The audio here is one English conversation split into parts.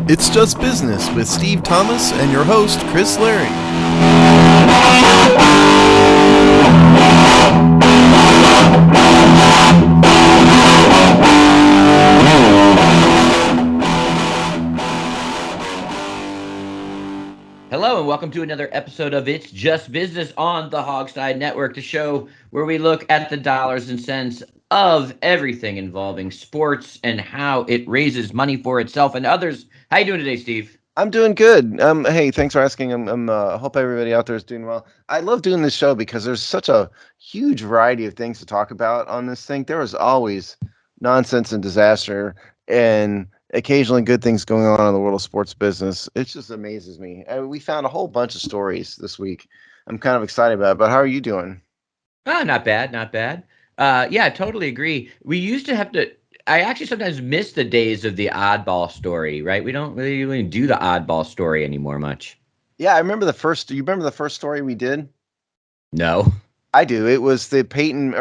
It's Just Business with Steve Thomas and your host, Chris Larry. Hello and welcome to another episode of It's Just Business on the Hogside Network, the show where we look at the dollars and cents of everything involving sports and how it raises money for itself and others. How you doing today, Steve? I'm doing good. Hey, thanks for asking. Hope everybody out there is doing well. I love doing this show because there's such a huge variety of things to talk about on this thing. There is always nonsense and disaster, and occasionally good things going on in the world of sports business. It just amazes me. We found a whole bunch of stories this week. I'm kind of excited about it. But how are you doing? Not bad, not bad. Yeah, I totally agree. We used to have to. I actually sometimes miss the days of the oddball story, right? We don't really do the oddball story anymore much. Yeah, I remember the first. Do you remember the first story we did? No. I do. It was the Peyton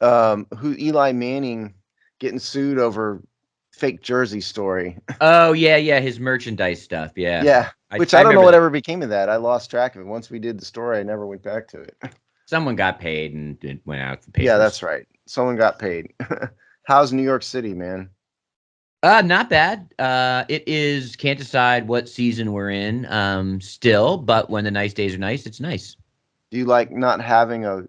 who Eli Manning getting sued over fake jersey story. Oh, yeah, his merchandise stuff, yeah. Yeah, which I don't know whatever became of that. I lost track of it. Once we did the story, I never went back to it. Someone got paid and it went out the papers. Yeah, that's right. Someone got paid. How's New York City, man? Not bad. Can't decide what season we're in, still, but when the nice days are nice, it's nice. Do you like not having a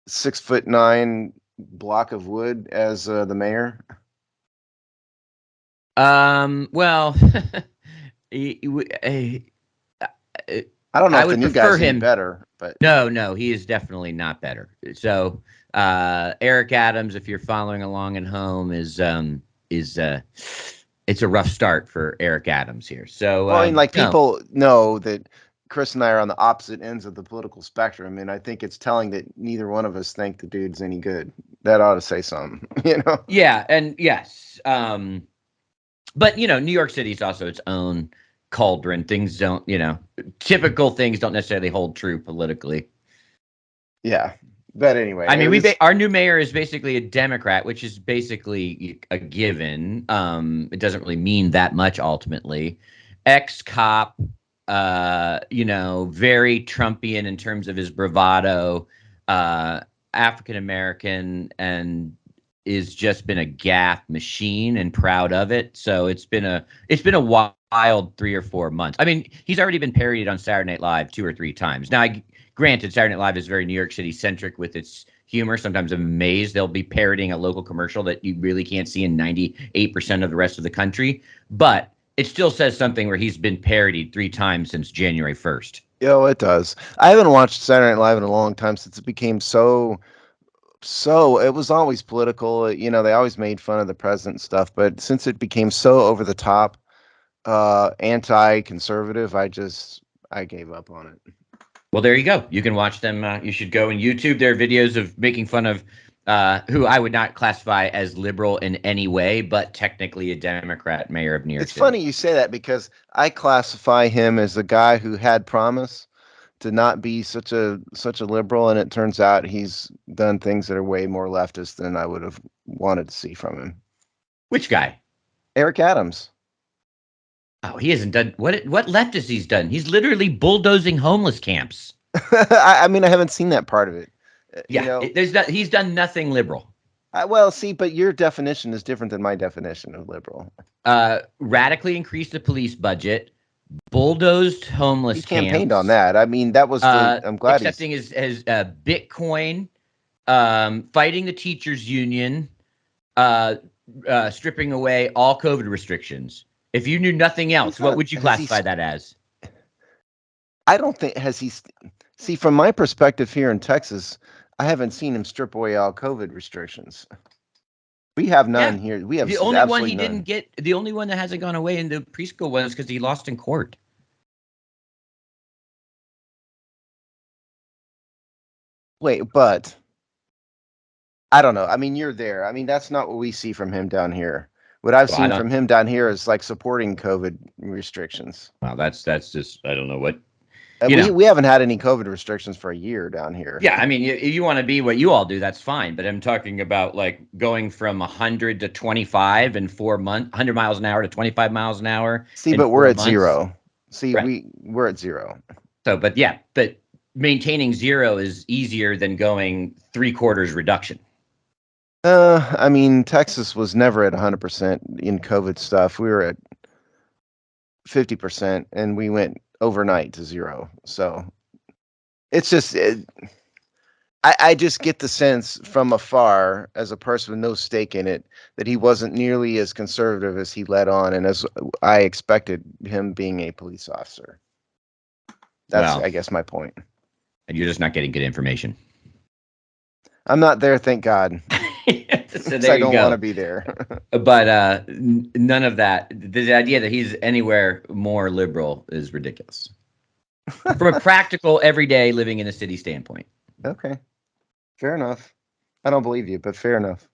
6'9" block of wood as the mayor? Well, I don't know if the new guy's any better, but no, he is definitely not better. So, Eric Adams, if you're following along at home, is it's a rough start for Eric Adams here. So, well, I mean, people know that Chris and I are on the opposite ends of the political spectrum, and I think it's telling that neither one of us think the dude's any good. That ought to say something, you know? Yeah, and yes, but New York City is also its own cauldron. Things don't, typical things don't necessarily hold true politically. Yeah. But anyway, I mean, our new mayor is basically a Democrat, which is basically a given. It doesn't really mean that much ultimately. Ex-cop, very Trumpian in terms of his bravado, African-American, and is just been a gaffe machine and proud of it. So it's been a wild 3 or 4 months. I mean, he's already been parodied on Saturday Night Live 2 or 3 times. Now, granted, Saturday Night Live is very New York City centric with its humor. Sometimes I'm amazed they'll be parodying a local commercial that you really can't see in 98% of the rest of the country. But it still says something where he's been parodied 3 times since January 1st. Yeah, it does. I haven't watched Saturday Night Live in a long time since it became so it was always political. They always made fun of the president and stuff. But since it became so over the top, anti-conservative, I gave up on it. Well, there you go. You can watch them. You should go on YouTube. There are videos of making fun of who I would not classify as liberal in any way, but technically a Democrat mayor of New York City. It's funny you say that because I classify him as a guy who had promise to not be such a liberal, and it turns out he's done things that are way more leftist than I would have wanted to see from him. Which guy? Eric Adams. Oh, he hasn't done what leftist he's done. He's literally bulldozing homeless camps. I mean, I haven't seen that part of it. Yeah, he's done nothing liberal. Well, see, but your definition is different than my definition of liberal. Radically increased the police budget, bulldozed homeless camps. He campaigned on that. I mean, that was I'm glad accepting his Bitcoin, fighting the teachers union, stripping away all COVID restrictions. If you knew nothing else, what would you classify that as? I don't think see, from my perspective here in Texas, I haven't seen him strip away all COVID restrictions. We have none here. We have the only one he didn't get. The only one that hasn't gone away in the preschool was because he lost in court. Wait, but I don't know. I mean, you're there. I mean, that's not what we see from him down here. What I've seen from him down here is like supporting COVID restrictions. Wow, that's just, I don't know what. We haven't had any COVID restrictions for a year down here. Yeah, I mean, if you want to be what you all do, that's fine. But I'm talking about like going from 100 to 25 in 4 months, 100 miles an hour to 25 miles an hour See, in but we're four at months. zero. See, Right. we're at zero. So, but yeah, but maintaining zero is easier than going 3/4 reduction. I mean, Texas was never at 100% in COVID stuff. We were at 50%, and we went overnight to zero. So it's just, I just get the sense from afar, as a person with no stake in it, that he wasn't nearly as conservative as he let on, and as I expected him being a police officer. That's, Well, I guess, my point. and you're just not getting good information. I'm not there, thank God. So 'Cause there I you don't want to go. be there. But none of that. The idea that he's anywhere more liberal is ridiculous from a practical, everyday living in a city standpoint. Okay, fair enough. I don't believe you, but fair enough.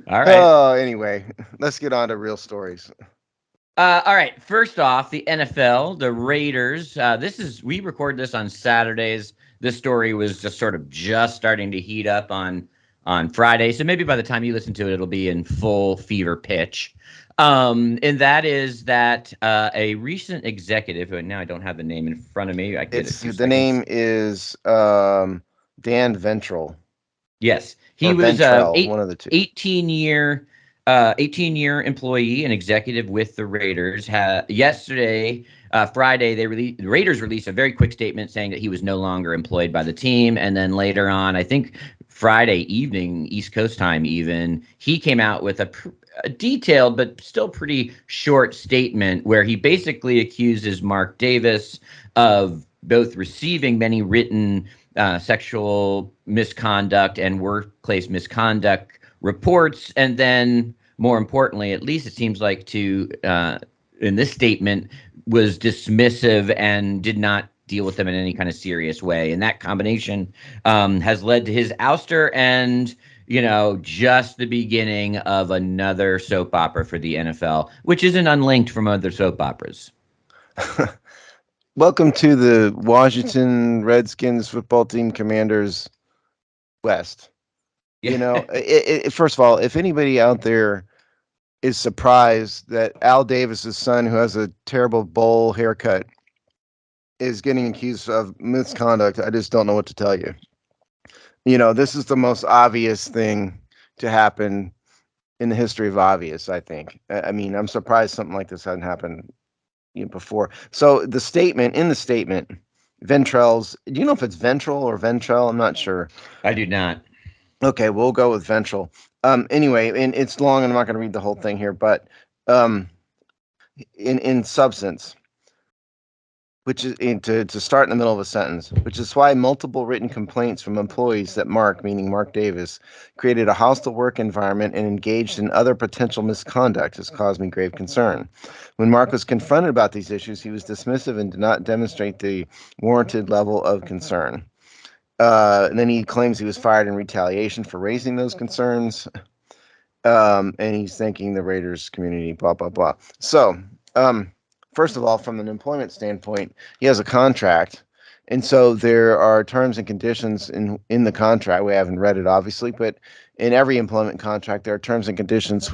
All right. Oh, anyway, let's get on to real stories. All right. First off, the NFL, the Raiders. We record this on Saturdays. This story was just starting to heat up on Friday. So maybe by the time you listen to it, it'll be in full fever pitch. And that is that a recent executive, who now I don't have the name in front of me. I get it It's 2 seconds. the name is Dan Ventrell Yes, he or was Ventrell, one of the two. 18-year employee and executive with the Raiders. Yesterday, Friday, the Raiders released a very quick statement saying that he was no longer employed by the team. And then later on, I think Friday evening, East Coast time, even he came out with a detailed but still pretty short statement where he basically accuses Mark Davis of both receiving many written sexual misconduct and workplace misconduct reports, and then more importantly, at least it seems like in this statement, was dismissive and did not deal with them in any kind of serious way. And that combination has led to his ouster and just the beginning of another soap opera for the NFL, which isn't unlinked from other soap operas. Welcome to the Washington Redskins football team Commanders West. Yeah. First of all, if anybody out there is surprised that Al Davis's son, who has a terrible bowl haircut, is getting accused of misconduct, I just don't know what to tell you. This is the most obvious thing to happen in the history of obvious, I think. I mean, I'm surprised something like this hadn't happened before. So in the statement, Ventrell's, do you know if it's Ventrell or Ventrell? I'm not sure. I do not. Okay, we'll go with Ventrell. Anyway, and it's long, and I'm not going to read the whole thing here, but in substance, which is to start in the middle of a sentence, which is why multiple written complaints from employees that Mark, meaning Mark Davis, created a hostile work environment and engaged in other potential misconduct has caused me grave concern. When Mark was confronted about these issues, he was dismissive and did not demonstrate the warranted level of concern. And then he claims he was fired in retaliation for raising those concerns. And he's thanking the Raiders community, blah, blah, blah. So, first of all, from an employment standpoint, he has a contract. And so there are terms and conditions in the contract. We haven't read it, obviously, but in every employment contract, there are terms and conditions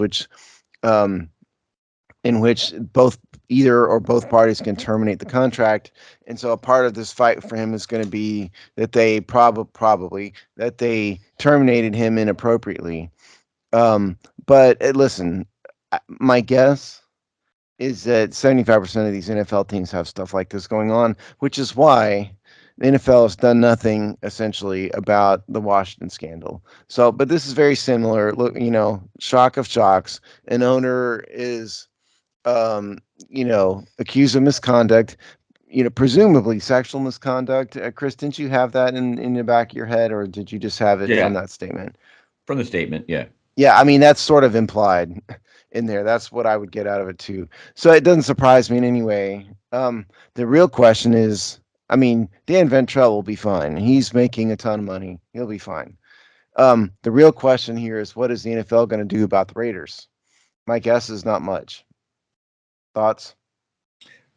in which either or both parties can terminate the contract. And so a part of this fight for him is going to be that they probably that they terminated him inappropriately. But listen, my guess is that 75% of these NFL teams have stuff like this going on, which is why the NFL has done nothing essentially about the Washington scandal. So, but this is very similar. Look, shock of shocks. An owner is, accused of misconduct, presumably sexual misconduct. Chris, didn't you have that in the back of your head, or did you just have it from that statement? From the statement, yeah. Yeah, I mean, that's sort of implied in there. That's what I would get out of it too. So it doesn't surprise me in any way. The real question is, I mean, Dan Ventrell will be fine. He's making a ton of money. He'll be fine. The real question here is, what is the NFL going to do about the Raiders? My guess is not much. Thoughts?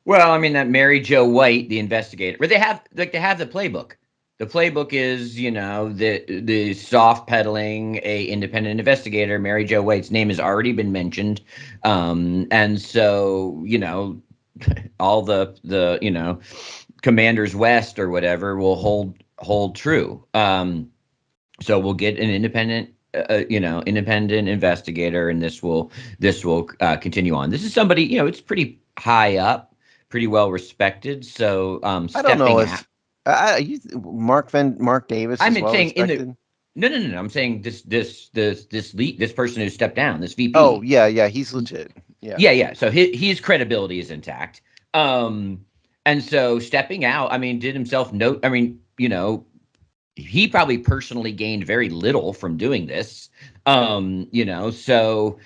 Well, I mean that Mary Jo White, the investigator, but they have the playbook. The playbook is, the soft peddling a independent investigator. Mary Jo White's name has already been mentioned, and so all the Commanders West or whatever will hold true. So we'll get an independent investigator, and this will continue on. This is somebody, it's pretty high up, pretty well respected. So I don't know stepping out. if Mark Davis is I'm well saying in the respected. no. I'm saying this person who stepped down, this Oh VP. yeah, he's legit. Yeah. Yeah. So his credibility is intact. Um, and so stepping out, I mean, did himself note. I mean, he probably personally gained very little from doing this. So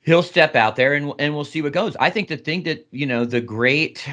he'll step out there, and we'll see what goes. I think the thing that the great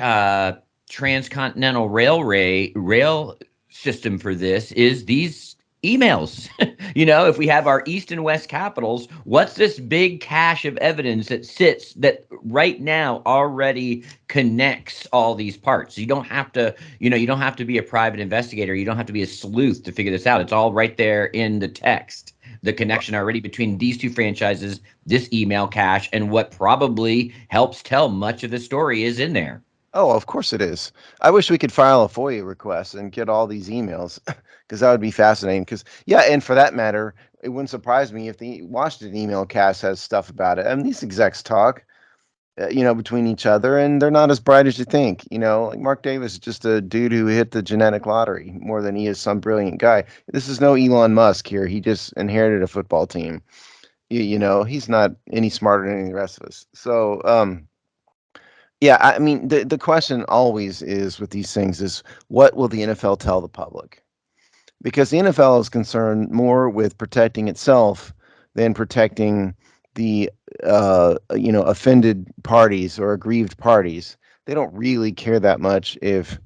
transcontinental rail system for this is these emails. If we have our east and west capitals, what's this big cache of evidence that sits that right now already connects all these parts? You don't have to be a private investigator, you don't have to be a sleuth to figure this out. It's all right there in the text, the connection already between these two franchises, this email cache, and what probably helps tell much of the story is in there. Oh, of course it is. I wish we could file a FOIA request and get all these emails because that would be fascinating. Because, yeah, and for that matter, it wouldn't surprise me if the Washington email cast has stuff about it. I mean, these execs talk, between each other, and they're not as bright as you think. Like Mark Davis is just a dude who hit the genetic lottery more than he is some brilliant guy. This is no Elon Musk here. He just inherited a football team. He's not any smarter than any of the rest of us. So, yeah, I mean, the question always is with these things is what will the NFL tell the public? Because the NFL is concerned more with protecting itself than protecting the offended parties or aggrieved parties. They don't really care that much if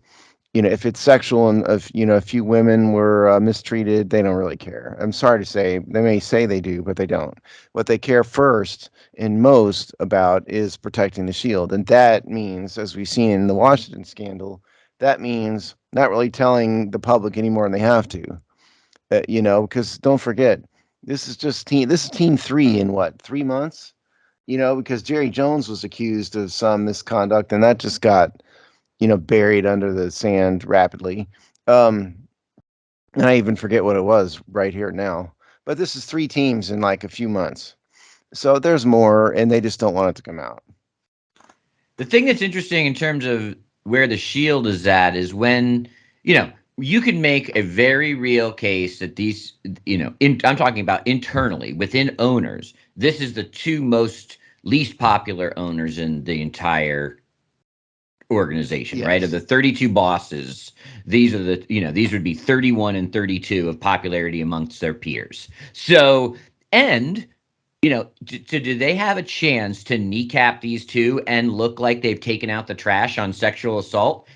it's sexual and if a few women were mistreated, they don't really care. I'm sorry to say, they may say they do, but they don't. What they care first and most about is protecting the shield, and that means, as we've seen in the Washington scandal, that means not really telling the public any more than they have to. Because don't forget, this is team three in what, 3 months? Because Jerry Jones was accused of some misconduct, and that just got buried under the sand rapidly. Um, and I even forget what it was right here now. But this is three teams in like a few months. So there's more, and they just don't want it to come out. The thing that's interesting in terms of where the shield is at is when, you can make a very real case that these, I'm talking about internally within owners. This is the two most least popular owners in the entire organization, right? Of Yes. the 32 bosses, these would be 31 and 32 of popularity amongst their peers. So, and do they have a chance to kneecap these two and look like they've taken out the trash on sexual assault?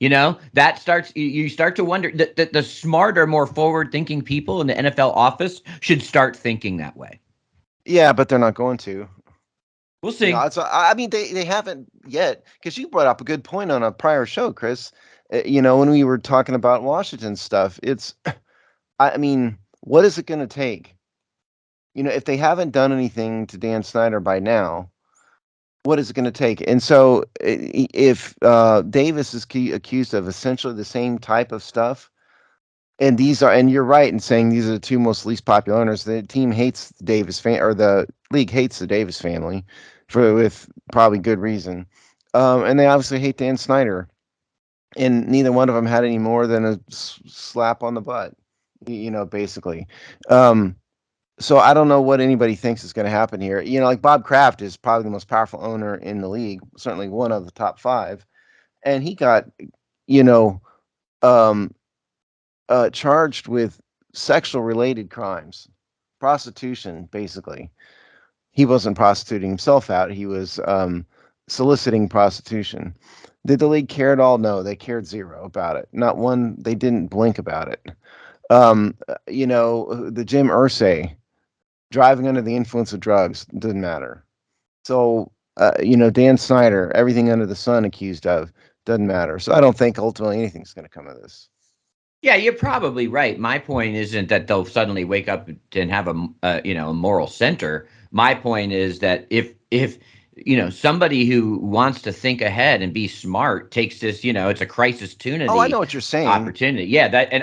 That starts, you start to wonder that the smarter, more forward thinking people in the NFL office should start thinking that way. Yeah, but they're not going to. We'll see. I mean, they haven't yet. Because you brought up a good point on a prior show, Chris. When we were talking about Washington stuff, I mean, what is it going to take? If they haven't done anything to Dan Snyder by now, what is it going to take? And so, if Davis is accused of essentially the same type of stuff, and you're right in saying these are the two most least popular owners. The team hates the or the league hates the Davis family, with probably good reason, and they obviously hate Dan Snyder, and neither one of them had any more than a slap on the butt, basically. Um, so I don't know what anybody thinks is going to happen here. Like Bob Kraft is probably the most powerful owner in the league, certainly one of the top five, and he got, you know, um, charged with sexual related crimes, prostitution, basically. He wasn't prostituting himself out; he was soliciting prostitution. Did the league care at all? No, they cared zero about it. Not one. They didn't blink about it. The Jim Irsay driving under the influence of drugs didn't matter. So Dan Snyder, everything under the sun accused of doesn't matter. So I don't think ultimately anything's going to come of this. Yeah, you're probably right. My point isn't that they'll suddenly wake up and have a moral center. My point is that if somebody who wants to think ahead and be smart takes this, it's a crisis Oh, I know opportunity what you're saying. opportunity. Yeah, and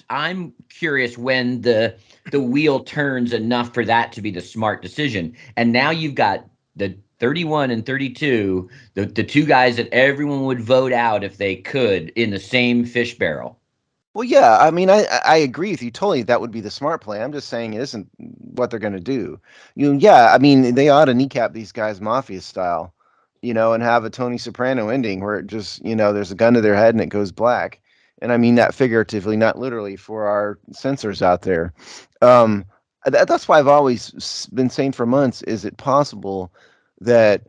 I'm curious when the wheel turns enough for that to be the smart decision. And now you've got the 31 and 32, the two guys that everyone would vote out if they could in the same fish barrel. Well, yeah, I mean, I agree with you totally. That would be the smart play. I'm just saying it isn't what they're going to do. Yeah, I mean, they ought to kneecap these guys mafia style, and have a Tony Soprano ending where it just, there's a gun to their head and it goes black. And I mean that figuratively, not literally, for our censors out there. That's why I've always been saying for months, is it possible that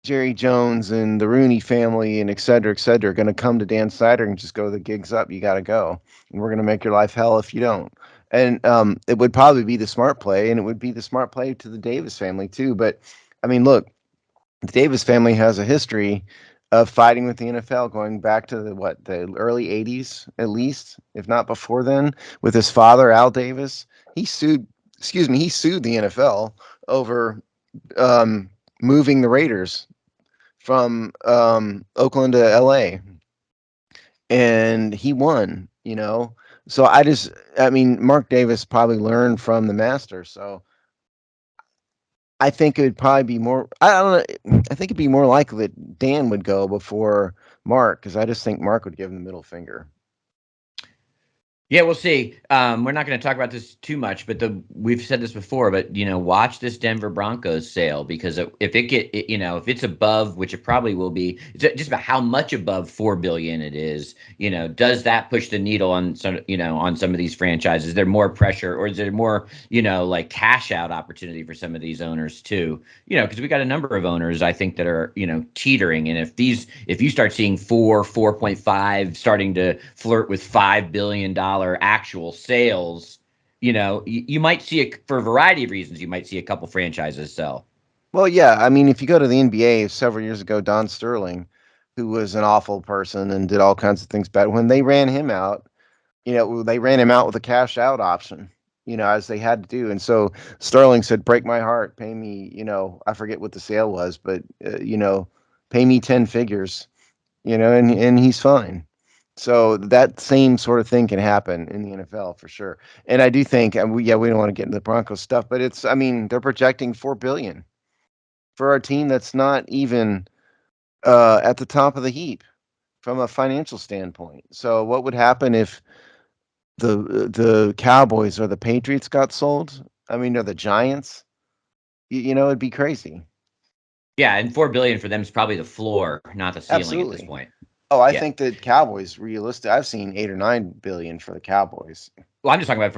Jerry Jones and the Rooney family and et cetera, are going to come to Dan Snyder and just go, the gig's up, you got to go, and we're going to make your life hell if you don't. And it would probably be the smart play, and it would be the smart play to the Davis family too. But I mean, look, the Davis family has a history of fighting with the NFL going back to the early '80s at least, if not before then. With his father, Al Davis, he sued. Excuse me, he sued the NFL over um, moving the Raiders from Oakland to LA, and he won. So I mean, Mark Davis probably learned from the master. So I think it would probably be more. I don't know. I think it'd be more likely that Dan would go before Mark, because I just think Mark would give him the middle finger. Yeah, we'll see. We're not going to talk about this too much, but we've said this before. But watch this Denver Broncos sale, because if if it's above, which it probably will be, it's just about how much above 4 billion it is. Does that push the needle on some of these franchises? Is there more pressure, or is there more like cash out opportunity for some of these owners too? Because we got a number of owners, I think, that are teetering, and if you start seeing 4.5 starting to flirt with $5 billion actual sales, you might see for a variety of reasons. You might see a couple franchises sell. Well, yeah. I mean, if you go to the NBA several years ago, Don Sterling, who was an awful person and did all kinds of things bad, when they ran him out, they ran him out with a cash out option, as they had to do. And so Sterling said, break my heart, pay me, I forget what the sale was, but, pay me 10 figures, and he's fine. So that same sort of thing can happen in the NFL for sure. And I do think, and we don't want to get into the Broncos stuff, but I mean, they're projecting 4 billion for a team that's not even at the top of the heap from a financial standpoint. So what would happen if the Cowboys or the Patriots got sold? I mean, or the Giants? It'd be crazy. Yeah, and 4 billion for them is probably the floor, not the ceiling at this Absolutely. point. Oh, I Yeah. think that Cowboys realistic. I've seen 8 or 9 billion for the Cowboys. Well, I'm just talking about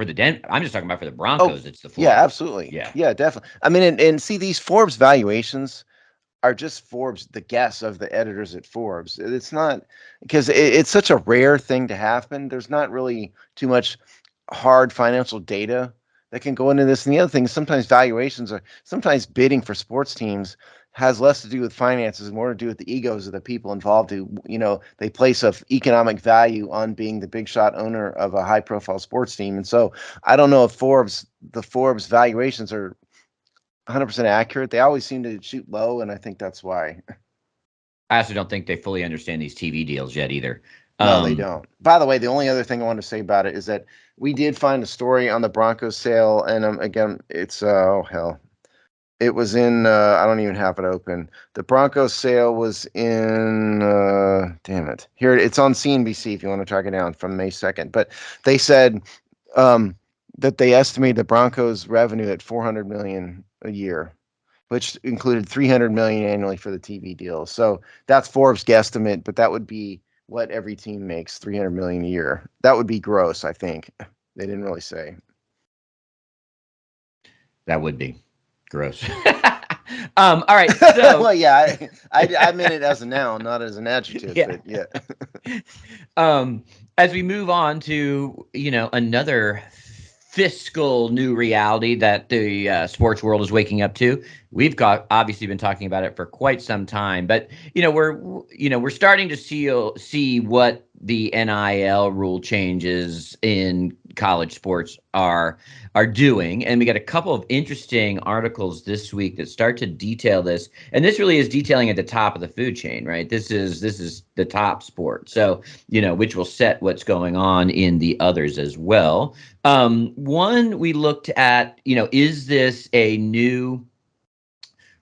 I'm just talking about for the Oh, Broncos. It's the yeah, floor. absolutely. Yeah. Yeah, definitely. I mean, and see, these Forbes valuations are just Forbes, the guess of the editors at Forbes. It's not, because it's such a rare thing to happen. There's not really too much hard financial data that can go into this. And the other thing is, sometimes bidding for sports teams has less to do with finances and more to do with the egos of the people involved, who, they place of economic value on being the big shot owner of a high profile sports team. And so I don't know if the Forbes valuations are 100% accurate. They always seem to shoot low, and I think that's why. I also don't think they fully understand these TV deals yet either. No, they Um, don't. By the way, the only other thing I want to say about it is that we did find a story on the Broncos sale, and again, it's oh hell, it was in. I don't even have it open. The Broncos sale was in. Damn it! Here it's on CNBC if you want to track it down, from May 2nd. But they said um, that they estimated the Broncos revenue at 400 million a year, which included 300 million annually for the TV deal. So that's Forbes guesstimate, but that would be what every team makes, 300 million a year. That would be gross, I think. They didn't really say. that would be gross. All right. So, Well, yeah, I meant it as a noun, not as an adjective, yeah. but yeah. As we move on to, another fiscal new reality that the sports world is waking up to. We've obviously been talking about it for quite some time, but we're starting to see what the NIL rule changes in college sports are doing, and we got a couple of interesting articles this week that start to detail this. And this really is detailing at the top of the food chain, right? This is the top sport, so which will set what's going on in the others as well. One, we looked at, is this a new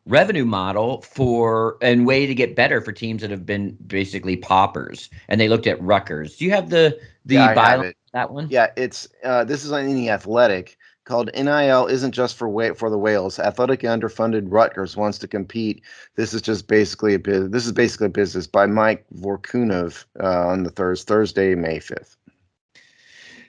revenue model for and way to get better for teams that have been basically paupers? And they looked at Rutgers. Do you have the Yeah, I have byline it. that one? Yeah, it's this is in the Athletic called NIL isn't just for the whales. Athletic underfunded Rutgers wants to compete. This is just basically this is basically a business by Mike Vorkunov on the Thursday, May 5th.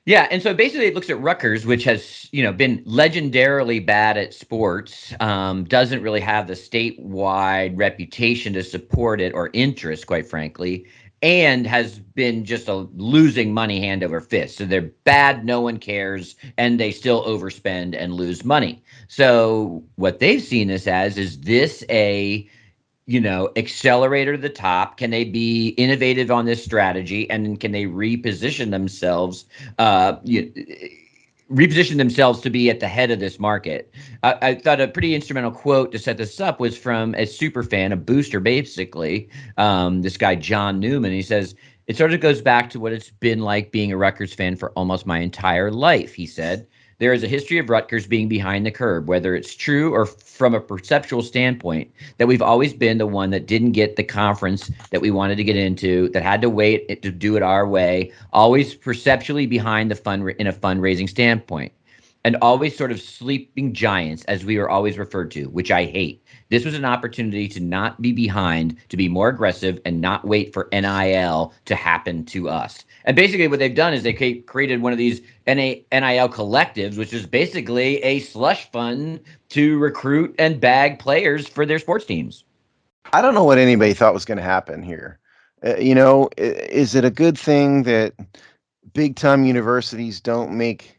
Yeah, and so basically it looks at Rutgers, which has been legendarily bad at sports, doesn't really have the statewide reputation to support it or interest, quite frankly, and has been just a losing money hand over fist. So they're bad, no one cares, and they still overspend and lose money. So what they've seen this as is this a accelerator to the top? Can they be innovative on this strategy, and can they reposition themselves? Reposition themselves to be at the head of this market. I thought a pretty instrumental quote to set this up was from a super fan, a booster, basically. This guy John Newman. He says it sort of goes back to what it's been like being a Rutgers fan for almost my entire life. He said, there is a history of Rutgers being behind the curve, whether it's true or from a perceptual standpoint, that we've always been the one that didn't get the conference that we wanted to get into, that had to wait to do it our way, always perceptually behind in a fundraising standpoint, and always sort of sleeping giants, as we were always referred to, which I hate. This was an opportunity to not be behind, to be more aggressive, and not wait for NIL to happen to us. And basically what they've done is they created one of these NIL collectives, which is basically a slush fund to recruit and bag players for their sports teams. I don't know what anybody thought was going to happen here. Is it a good thing that big time universities don't make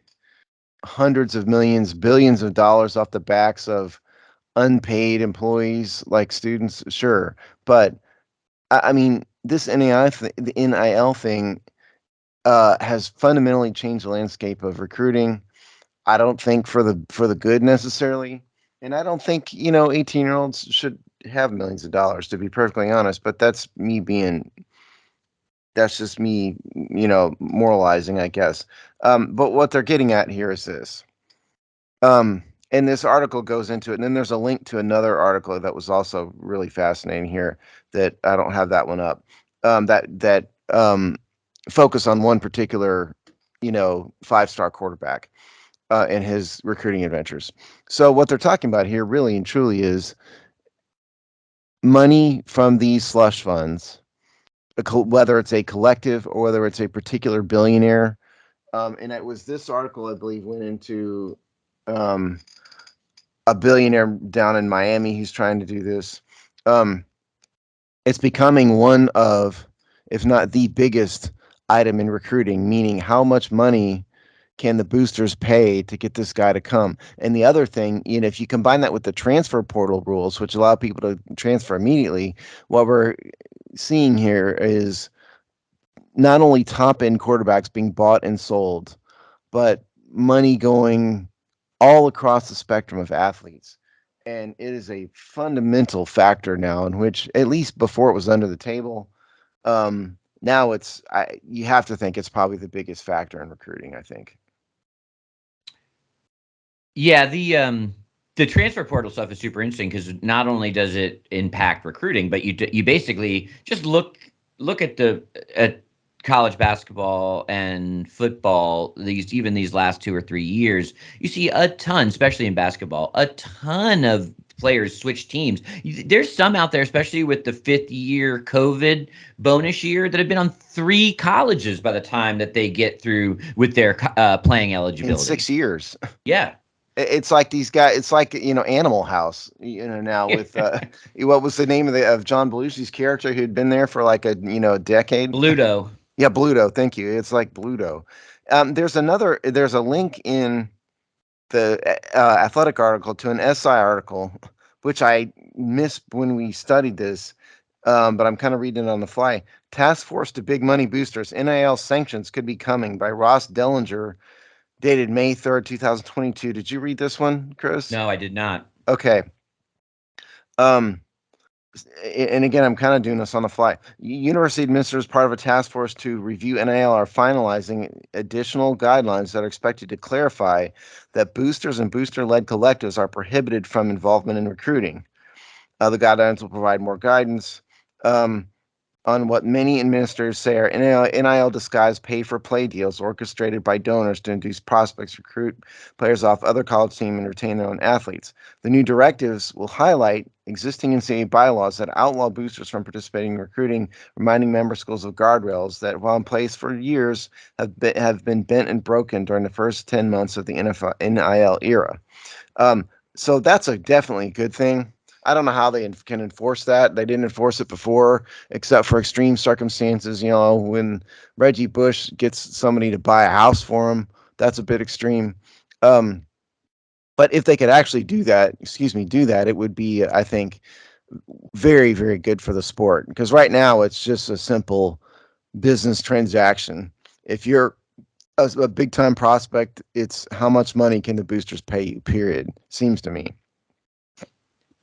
hundreds of millions, billions of dollars off the backs of unpaid employees like students? Sure. But I mean, this the NIL thing has fundamentally changed the landscape of recruiting. I don't think for the good necessarily, and I don't think 18-year-olds should have millions of dollars, to be perfectly honest. But that's just me, moralizing, I guess. But what they're getting at here is this. And this article goes into it, and then there's a link to another article that was also really fascinating here that I don't have that one up. That focus on one particular, 5-star quarterback and his recruiting adventures. So what they're talking about here, really and truly, is money from these slush funds, whether it's a collective or whether it's a particular billionaire. And it was this article, I believe, went into a billionaire down in Miami who's trying to do this. It's becoming one of, if not the biggest item in recruiting, meaning how much money can the boosters pay to get this guy to come? And the other thing, if you combine that with the transfer portal rules, which allow people to transfer immediately, what we're seeing here is not only top end quarterbacks being bought and sold, but money going all across the spectrum of athletes. And it is a fundamental factor now, in which, at least before it was under the table, now you have to think it's probably the biggest factor in recruiting, I think. Yeah, the transfer portal stuff is super interesting because not only does it impact recruiting, but you basically just look at college basketball and football, these last 2 or 3 years, you see a ton, especially in basketball, a ton of players switch teams. There's some out there, especially with the 5th-year COVID bonus year, that have been on 3 colleges by the time that they get through with their playing eligibility. In 6 years. Yeah. It's like these guys. It's like Animal House. Now with what was the name of John Belushi's character who'd been there for like a decade? Bluto. Yeah, Bluto. Thank you. It's like Bluto. There's a link in the athletic article to an SI article, which I missed when we studied this, but I'm kind of reading it on the fly. Task Force to Big Money Boosters, NIL Sanctions Could Be Coming by Ross Dellinger, dated May 3rd, 2022. Did you read this one, Chris? No, I did not. Okay. Um, and again, I'm kind of doing this on the fly. University administrators, part of a task force to review NIL, are finalizing additional guidelines that are expected to clarify that boosters and booster-led collectives are prohibited from involvement in recruiting. The guidelines will provide more guidance. On what many administrators say are NIL disguised pay-for-play deals orchestrated by donors to induce prospects, recruit players off other college teams, and retain their own athletes. The new directives will highlight existing NCAA bylaws that outlaw boosters from participating in recruiting, reminding member schools of guardrails that, while in place for years, have been bent and broken during the first 10 months of the NIL era. So that's a definitely good thing. I don't know how they can enforce that. They didn't enforce it before, except for extreme circumstances. When Reggie Bush gets somebody to buy a house for him, that's a bit extreme. Um, but if they could actually do that, it would be, I think, very, very good for the sport. Because right now it's just a simple business transaction. If you're a big time prospect, it's how much money can the boosters pay you, period. Seems to me.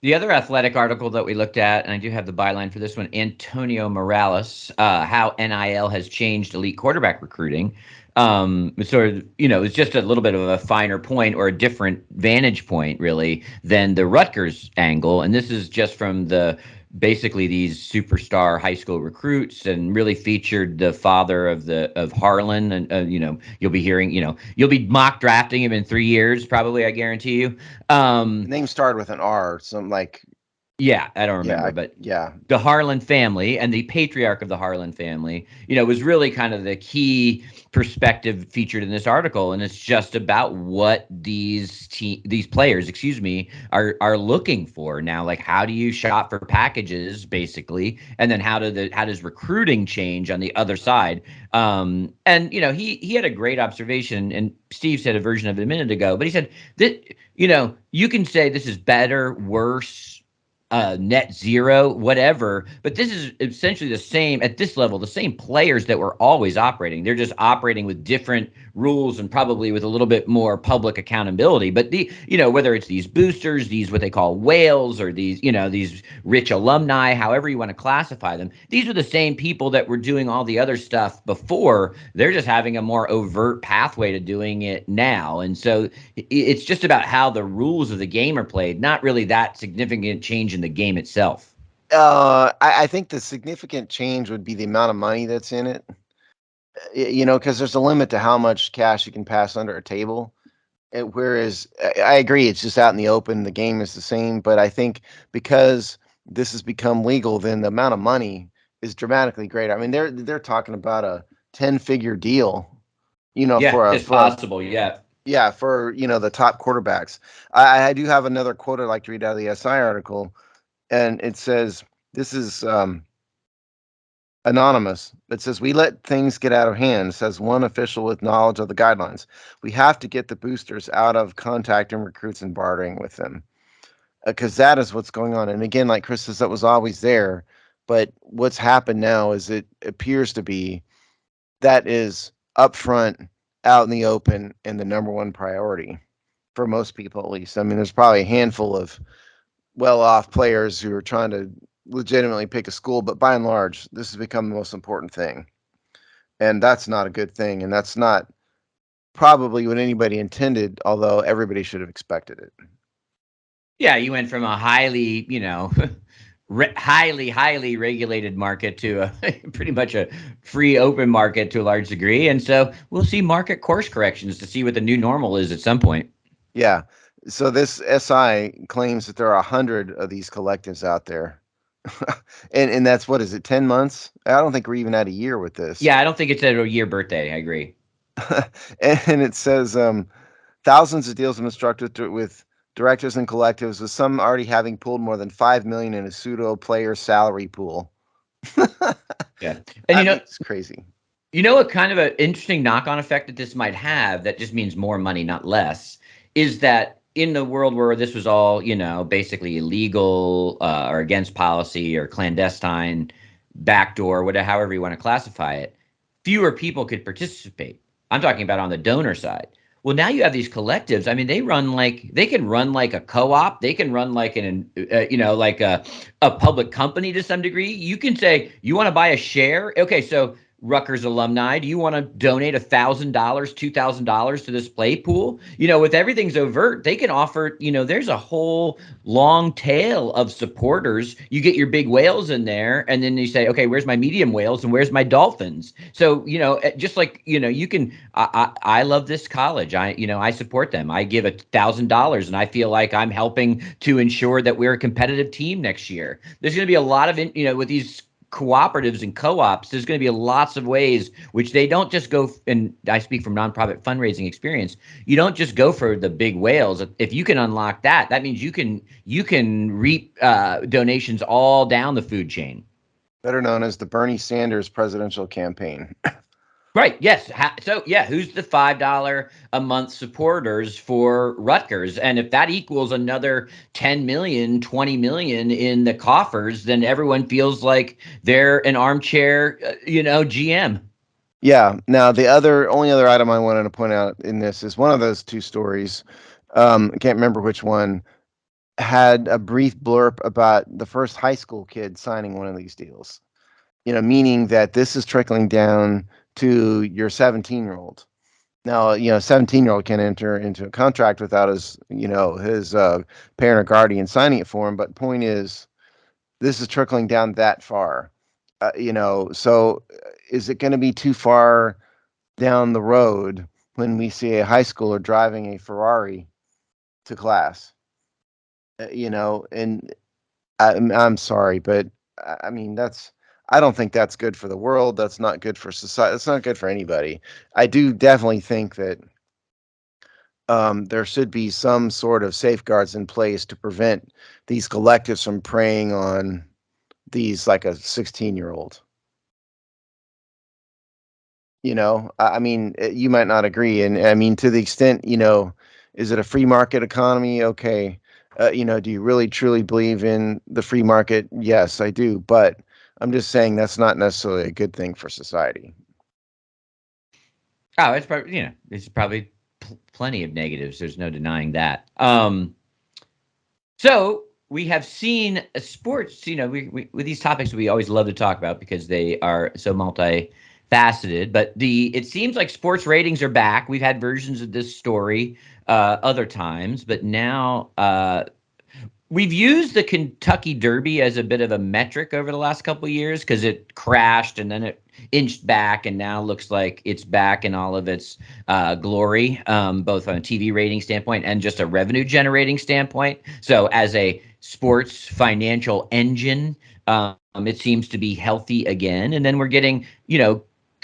The other athletic article that we looked at, and I do have the byline for this one, Antonio Morales, how NIL has changed elite quarterback recruiting. Sort of, it's just a little bit of a finer point or a different vantage point, really, than the Rutgers angle. And this is just from basically these superstar high school recruits, and really featured the father of Harlan. And you'll be hearing, you'll be mock drafting him in 3 years, probably, I guarantee you. The name started with an R, something like, Yeah, I don't remember, but yeah. the Harlan family and the patriarch of the Harlan family, was really kind of the key perspective featured in this article. And it's just about what these players, are looking for now. Like, how do you shop for packages, basically, and then how does recruiting change on the other side? And he had a great observation, and Steve said a version of it a minute ago, but he said that you can say this is better, worse, net zero, whatever. But this is essentially the same at this level, the same players that were always operating. They're just operating with different rules and probably with a little bit more public accountability. But whether it's these boosters, these what they call whales, or these rich alumni, however you want to classify them, these are the same people that were doing all the other stuff before. They're just having a more overt pathway to doing it now. And so it's just about how the rules of the game are played, not really that significant change in the game itself. I think the significant change would be the amount of money that's in it. Because there's a limit to how much cash you can pass under a table. Whereas I agree, it's just out in the open. The game is the same, but I think because this has become legal, then the amount of money is dramatically greater. I mean, they're talking about a 10-figure deal. Yeah, For it's possible. the top quarterbacks. I do have another quote I'd like to read out of the SI article, and it says, this is anonymous. It says, "We let things get out of hand," says one official with knowledge of the guidelines. "We have to get the boosters out of contacting recruits and bartering with them, because that is what's going on." And again, like Chris says, that was always there. But what's happened now is it appears to be that is upfront, out in the open, and the number one priority for most people, at least. I mean, there's probably a handful of well-off players who are trying to legitimately pick a school, but by and large, this has become the most important thing. And that's not a good thing, and that's not probably what anybody intended, although everybody should have expected it. Yeah, you went from a highly, highly regulated market to a pretty much a free open market to a large degree. And so we'll see market course corrections to see what the new normal is at some point. Yeah. So this SI claims that there are 100 of these collectives out there. And that's, what is it, 10 months? I don't think we're even at a year with this. Yeah, I don't think it's a year birthday. I agree. And it says thousands of deals have been struck with directors and collectives, with some already having pulled more than 5 million in a pseudo player salary pool. Yeah. And I mean, it's crazy. You know, a kind of an interesting knock-on effect that this might have, that just means more money, not less, is that in the world where this was all, basically illegal or against policy or clandestine, backdoor, whatever, however you want to classify it, fewer people could participate. I'm talking about on the donor side. Well, now you have these collectives. I mean, they can run like a co-op. They can run like like a public company to some degree. You can say you want to buy a share. Okay, so Rutgers alumni, do you want to donate $1,000, $2,000 to this play pool? With everything's overt, they can offer, there's a whole long tail of supporters. You get your big whales in there, and then you say, okay, where's my medium whales and where's my dolphins? So, just like, you can, I love this college. I support them. I give $1,000 and I feel like I'm helping to ensure that we're a competitive team next year. There's going to be a lot of, with these cooperatives and co-ops, there's going to be lots of ways which they don't just go, and I speak from nonprofit fundraising experience, you don't just go for the big whales. If you can unlock that means you can reap donations all down the food chain. Better known as the Bernie Sanders presidential campaign. Right. Yes. So, yeah, who's the $5 a month supporters for Rutgers? And if that equals another 10 million, 20 million in the coffers, then everyone feels like they're an armchair, GM. Yeah. Now, the only other item I wanted to point out in this is one of those two stories. I can't remember which one, had a brief blurb about the first high school kid signing one of these deals. Meaning that this is trickling down to your 17-year-old. Now, 17-year-old can enter into a contract without his parent or guardian signing it for him. But point is, this is trickling down that far. So is it going to be too far down the road when we see a high schooler driving a Ferrari to class? And I'm sorry, but I mean, I don't think that's good for the world. That's not good for society. That's not good for anybody. I do definitely think that there should be some sort of safeguards in place to prevent these collectives from preying on these, like a 16-year-old. I mean, you might not agree, and I mean, to the extent, is it a free market economy? Okay. Do you really truly believe in the free market? Yes, I do, but I'm just saying that's not necessarily a good thing for society. Oh, it's probably plenty of negatives. There's no denying that. So we have seen sports. We with these topics we always love to talk about because they are so multifaceted. But it seems like sports ratings are back. We've had versions of this story other times, but now we've used the Kentucky Derby as a bit of a metric over the last couple of years because it crashed and then it inched back and now looks like it's back in all of its glory, both on a TV rating standpoint and just a revenue generating standpoint. So as a sports financial engine, it seems to be healthy again. And then we're getting,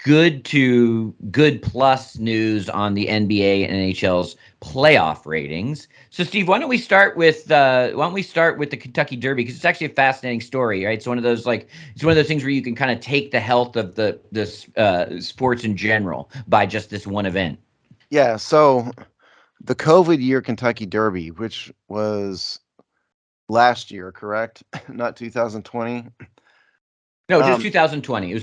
good to good plus news on the NBA and NHL's playoff ratings. So, Steve, why don't we start with the Kentucky Derby because it's actually a fascinating story, right? It's one of those things where you can kind of take the health of the sports in general by just this one event. Yeah. So the COVID year Kentucky Derby, which was last year, correct? Not 2020. No, just 2020. It was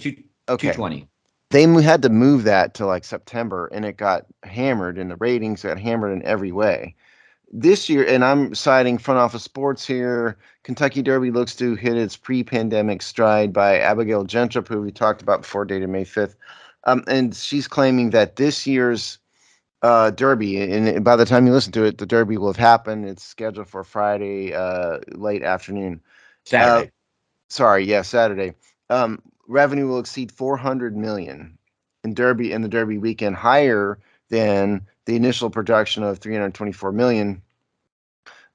Okay. 220. They had to move that to like September, and it got hammered, and the ratings got hammered in every way. This year, and I'm citing Front Office Sports here, Kentucky Derby looks to hit its pre-pandemic stride by Abigail Gentrup, who we talked about before, dated May 5th. And she's claiming that this year's Derby, and by the time you listen to it, the Derby will have happened. It's scheduled for Friday, late afternoon. Uh, Saturday. Sorry, yeah, Saturday. Revenue will exceed 400 million in the Derby weekend, higher than the initial production of 324 million.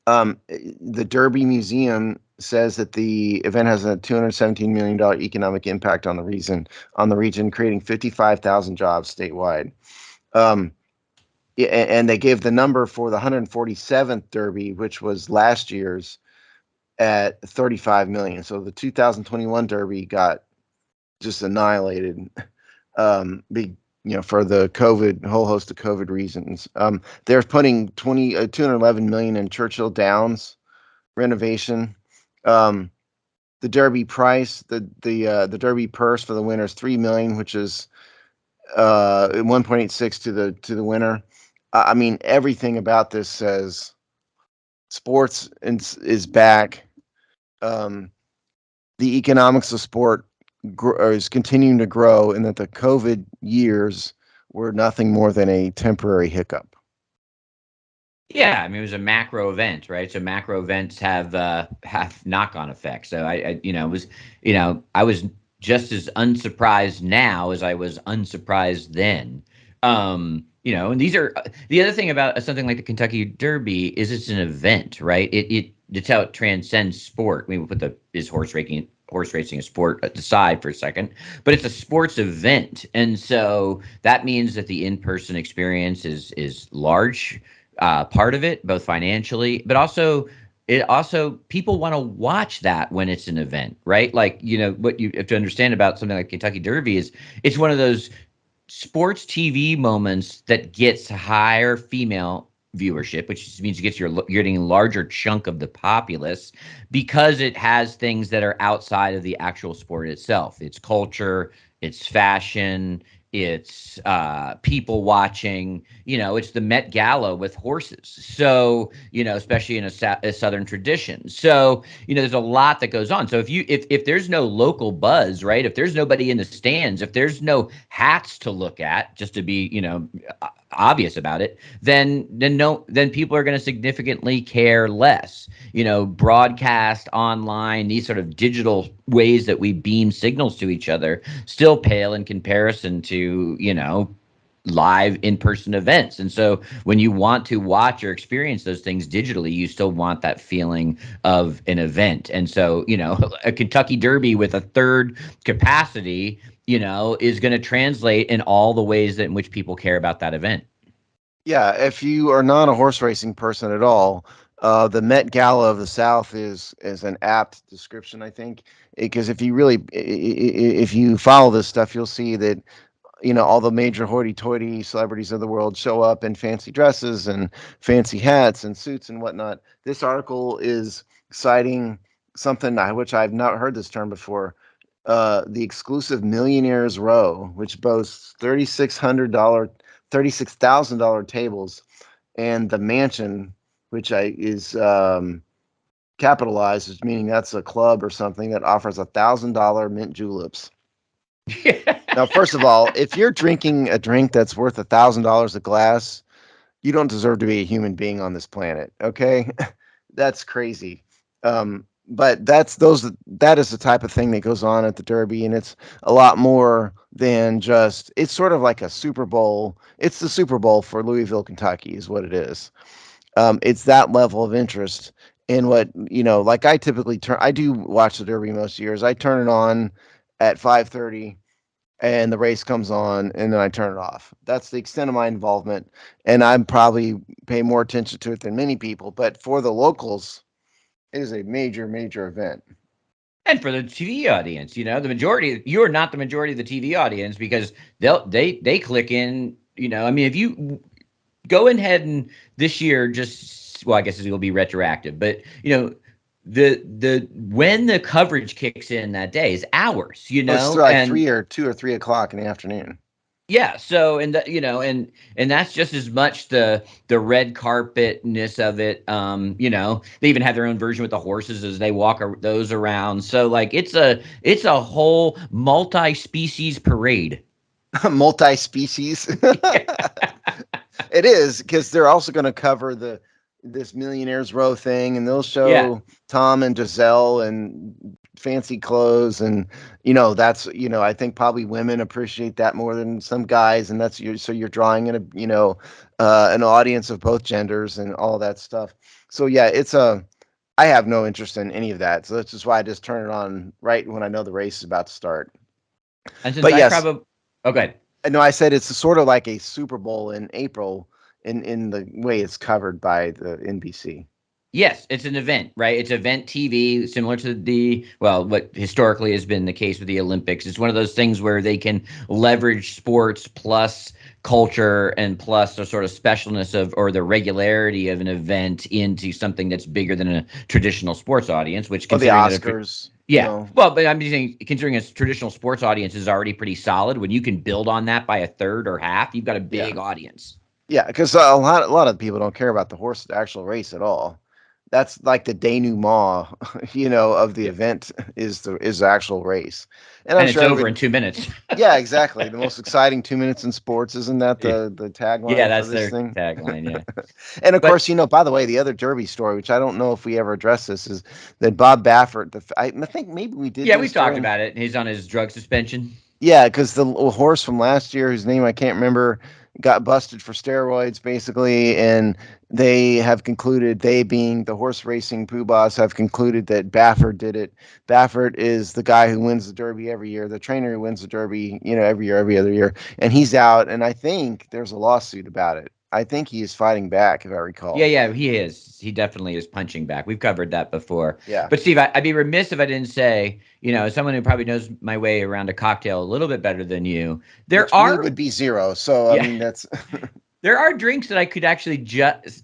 The Derby Museum says that the event has a $217 million economic impact on the region, creating 55,000 jobs statewide. Yeah, and they gave the number for the 147th Derby, which was last year's, at 35 million. So the 2021 Derby got just annihilated. For the COVID, whole host of COVID reasons. They're putting 211 million in Churchill Downs renovation. Um, the Derby price, the Derby purse for the winner is 3 million, which is 1.86 to the winner. I mean, everything about this says sports is back. Um, the economics of sport is continuing to grow, and that the COVID years were nothing more than a temporary hiccup. Yeah, I mean, it was a macro event, right? So macro events have knock-on effects. So I was just as unsurprised now as I was unsurprised then. And these are the other thing about something like the Kentucky Derby is it's an event, right? It's how it transcends sport. We will put is horse racing a sport aside for a second, but it's a sports event, and so that means that the in-person experience is large part of it, both financially, but also people want to watch that when it's an event, right? Like, what you have to understand about something like Kentucky Derby is it's one of those sports TV moments that gets higher female viewership, which just means you're getting a larger chunk of the populace because it has things that are outside of the actual sport itself. It's culture, it's fashion, it's people watching. It's the Met Gala with horses. So, especially in a Southern tradition. So, there's a lot that goes on. So if there's no local buzz, right? If there's nobody in the stands, if there's no hats to look at, just to be, obvious about it, then people are going to significantly care less. Broadcast, online, these sort of digital ways that we beam signals to each other still pale in comparison to, live in-person events. And so when you want to watch or experience those things digitally, you still want that feeling of an event. And so, a Kentucky Derby with a third capacity, is going to translate in all the ways that in which people care about that event. Yeah, if you are not a horse racing person at all, the Met Gala of the South is an apt description, I think, because if you follow this stuff, you'll see that all the major hoity-toity celebrities of the world show up in fancy dresses and fancy hats and suits and whatnot. This article is citing something which I've not heard this term before. The exclusive Millionaires Row, which boasts $36,000 tables, and the Mansion, which is capitalized, meaning that's a club or something that offers $1,000 mint juleps. Now, first of all, if you're drinking a drink that's worth $1,000 a glass, you don't deserve to be a human being on this planet. Okay, that's crazy. But that is the type of thing that goes on at the Derby, and it's a lot more than just. It's sort of like a Super Bowl. It's the Super Bowl for Louisville, Kentucky, is what it is. It's that level of interest in what like I typically turn. I do watch the Derby most years. I turn it on at 5:30 and the race comes on and then I turn it off. That's the extent of my involvement. And I'm probably pay more attention to it than many people. But for the locals, it is a major, major event. And for the TV audience, you're not the majority of the TV audience because they click in, I mean, if you go ahead and this year, I guess it'll be retroactive, but the when the coverage kicks in that day is hours, It's like and 2 or 3 o'clock in the afternoon. yeah, so and that's just as much the red carpetness of it. They even have their own version with the horses as they walk those around. So like it's a whole multi-species parade. Multi-species. It is, because they're also going to cover this Millionaires Row thing, and they'll Yeah. show Tom and Giselle and fancy clothes, and that's I think probably women appreciate that more than some guys, and so you're drawing in an audience of both genders and all that stuff. So yeah, I have no interest in any of that, so that's just why I just turn it on right when I know the race is about to start. And since But I yes, probably okay. no, I said it's sort of like a Super Bowl in April in the way it's covered by the NBC. Yes, it's an event, right? It's event TV, similar to what historically has been the case with the Olympics. It's one of those things where they can leverage sports plus culture and plus the sort of specialness or the regularity of an event into something that's bigger than a traditional sports audience, which Or the considering Oscars. yeah. Well, but I'm just saying, considering a traditional sports audience is already pretty solid, when you can build on that by a third or half, you've got a big audience. Yeah, because a lot of people don't care about the horse actual race at all. That's like the denouement, of the Yeah. event is the actual race. And I'm And it's sure over in everybody. 2 minutes. Yeah, exactly. The most exciting 2 minutes in sports, isn't that Yeah. the Yeah, tagline for that's this their thing? tagline. Yeah. And of But course, by the way, the other Derby story, which I don't know if we ever addressed this, is that Bob Baffert. I think maybe we did yeah, we've this talked during. about it. He's on his drug suspension. Yeah, because the horse from last year, whose name I can't remember, got busted for steroids, basically, and they have concluded, they being the horse racing poobahs, have concluded that Baffert did it. Baffert is the guy who wins the Derby every year, the trainer who wins the Derby, every year, every other year, and he's out, and I think there's a lawsuit about it. I think he is fighting back, if I Yeah, recall. yeah, he is. He definitely is punching back. We've covered that before. Yeah. But Steve, I'd be remiss if I didn't say, as someone who probably knows my way around a cocktail a little bit better than you, there Which me are, would be zero. So, I yeah, mean, that's. there are drinks that I could actually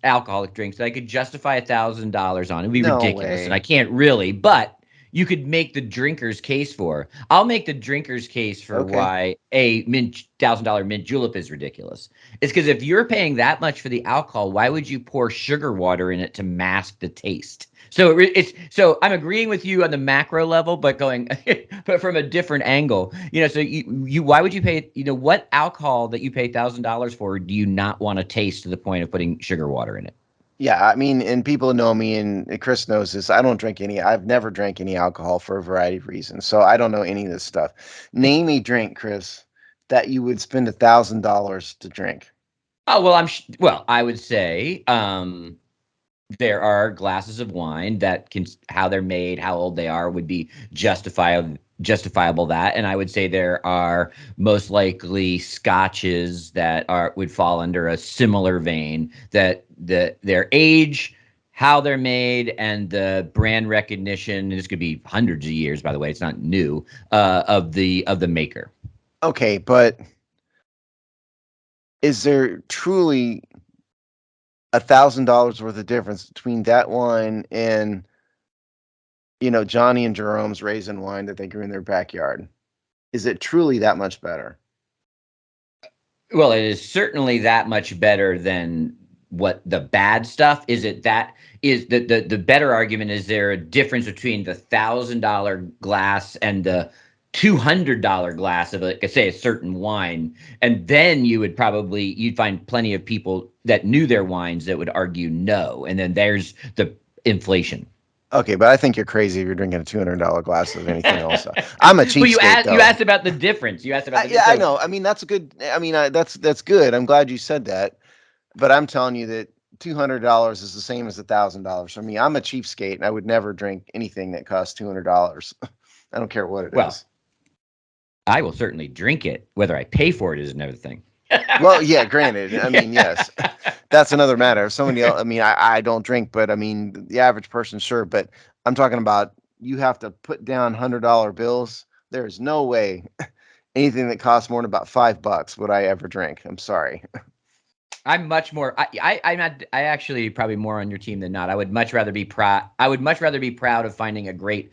alcoholic drinks that I could justify $1,000 on. It'd be No ridiculous, and I way. can't really, but you could make the drinker's case for. I'll make the drinker's case for Okay. why a $1,000 mint julep is ridiculous. It's because if you're paying that much for the alcohol, why would you pour sugar water in it to mask the taste? So I'm agreeing with you on the macro level, but but from a different angle. So you why would you pay? What alcohol that you pay $1,000 for do you not want to taste to the point of putting sugar water in it? Yeah, I mean, and people know me, and Chris knows this. I don't drink any. I've never drank any alcohol for a variety of reasons, so I don't know any of this stuff. Name a drink, Chris, that you would spend $1,000 to drink. Oh well, I would say there are glasses of wine that can how they're made, how old they are would be justifiable that, and I would say there are most likely scotches that would fall under a similar vein that their age, how they're made, and the brand recognition, and this could be hundreds of years, by the way, it's not new, of the maker. Okay, but is there truly $1,000 worth of difference between that wine and Johnny and Jerome's raisin wine that they grew in their backyard? Is it truly that much better? Well, it is certainly that much better than what the bad stuff is. The better argument is there a difference between the $1,000 glass and the $200 glass of, like I say, a certain wine, and then you'd find plenty of people that knew their wines that would argue no, and then there's the inflation. Okay, but I think you're crazy if you're drinking a $200 glass of anything else. I'm a But you cheapskate, asked you though. asked about the difference. You asked about the Yeah, I so know. I mean, that's a good. I mean, that's good. I'm glad you said that. But I'm telling you that $200 is the same as $1,000 for me. I'm a cheapskate, and I would never drink anything that costs $200. I don't care what it well, is. I will certainly drink it. Whether I pay for it is another thing. Well, yeah, granted. I mean, yes, that's another matter. If somebody else, I mean, I don't drink, but I mean, the average person, sure. But I'm talking about you have to put down $100 bills. There's no way anything that costs more than about $5 would I ever drink. I'm sorry. I'm much more. I'm not. I actually probably more on your team than not. I would much rather be proud. I would much rather be proud of finding a great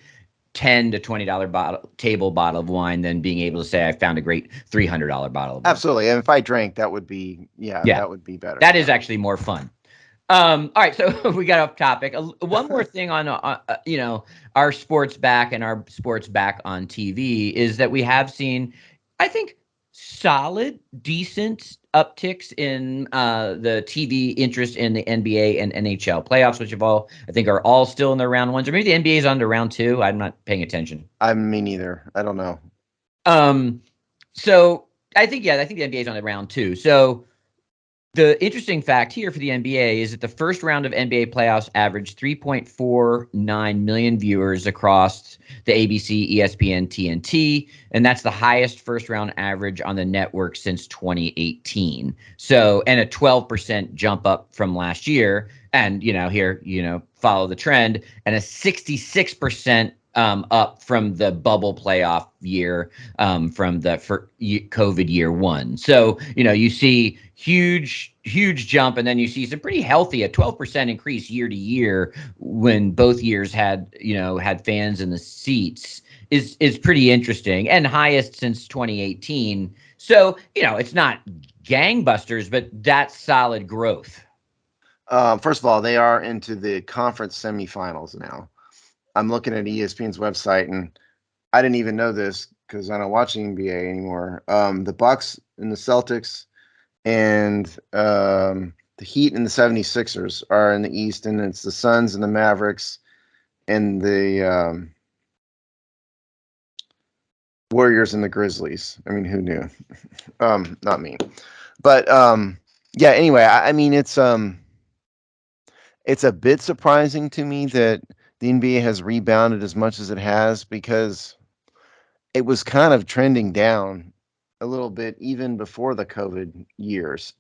$10 to $20 table bottle of wine than being able to say I found a great $300 bottle of wine. Absolutely. And if I drank, that would be, yeah, Yeah, that would be better. that Yeah. is actually more fun. All right, so we got off topic. One more thing on our sports back and our sports back on TV is that we have seen, I think, solid, decent upticks in the TV interest in the NBA and NHL playoffs, which I think are all still in their round ones, or maybe the NBA is on to round two. I'm not paying attention. I me neither. I don't know. So I think the NBA is on the round two. So the interesting fact here for the NBA is that the first round of NBA playoffs averaged 3.49 million viewers across the ABC, ESPN, TNT, and that's the highest first round average on the network since 2018. So, and a 12% jump up from last year. And, here, follow the trend, and a 66% up from the bubble playoff year, from the COVID year one. So, you see huge jump, and then you see some pretty healthy, a 12% increase year to year when both years had fans in the seats is pretty interesting, and highest since 2018. So, it's not gangbusters, but that's solid growth. First of all, they are into the conference semifinals now. I'm looking at ESPN's website, and I didn't even know this because I don't watch the NBA anymore. The Bucks and the Celtics and the Heat and the 76ers are in the East, and it's the Suns and the Mavericks and the Warriors and the Grizzlies. I mean, who knew? Not me. But yeah, anyway, I mean, it's a bit surprising to me that the NBA has rebounded as much as it has, because it was kind of trending down a little bit even before the COVID years.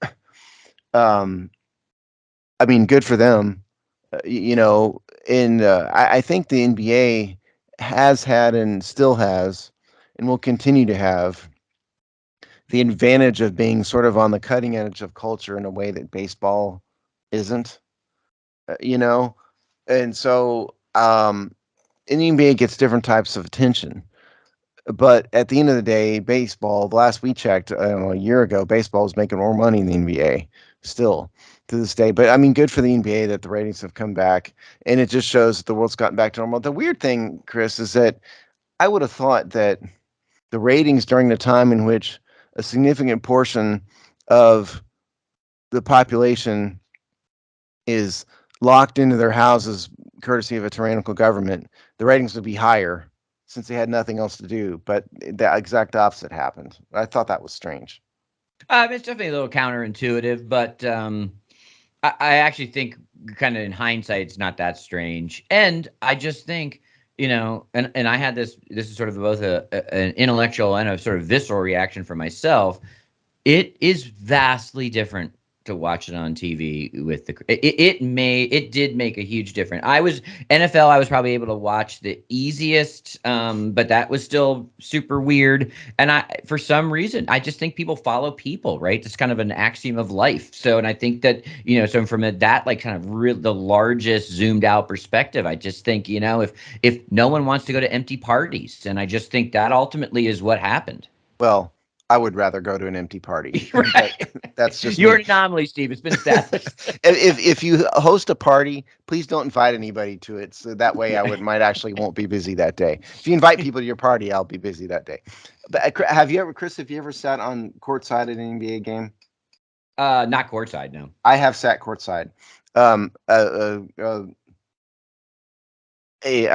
Um, I mean, good for them. I think the NBA has had and still has and will continue to have the advantage of being sort of on the cutting edge of culture in a way that baseball isn't, and so and the NBA gets different types of attention. But at the end of the day, baseball, the last we checked, I don't know, a year ago, baseball was making more money in the NBA still to this day. But I mean, good for the NBA that the ratings have come back. And it just shows that the world's gotten back to normal. The weird thing, Chris, is that I would have thought that the ratings during the time in which a significant portion of the population is locked into their houses courtesy of a tyrannical government, the ratings would be higher since they had nothing else to do. But the exact opposite happened. I thought that was strange. It's definitely a little counterintuitive, but I actually think, kind of in hindsight, it's not that strange. And I just think, and I had this is sort of both an intellectual and a sort of visceral reaction for myself. It is vastly different to watch it on TV with it did make a huge difference. NFL, I was probably able to watch the easiest, but that was still super weird. And for some reason, I just think people follow people, right? It's kind of an axiom of life. So, and I think that, so from that, like, kind of the largest zoomed out perspective, I just think, if no one wants to go to empty parties, and I just think that ultimately is what happened. Well, I would rather go to an empty party. Right. But that's just You're me. an anomaly, Steve. It's been established. If you host a party, please don't invite anybody to it. So that way I might actually won't be busy that day. If you invite people to your party, I'll be busy that day. But Chris, have you ever sat on courtside at an NBA game? Not courtside, no. I have sat courtside. Um, I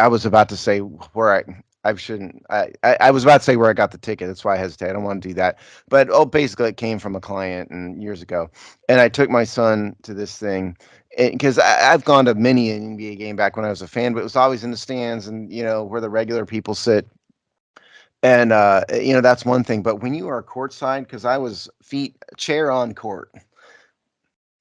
was about to say where I shouldn't. I was about to say where I got the ticket. That's why I hesitate. I don't want to do that. But basically, it came from a client and years ago, and I took my son to this thing because I've gone to many an NBA game back when I was a fan, but it was always in the stands and where the regular people sit. And that's one thing. But when you are courtside, because I was chair on court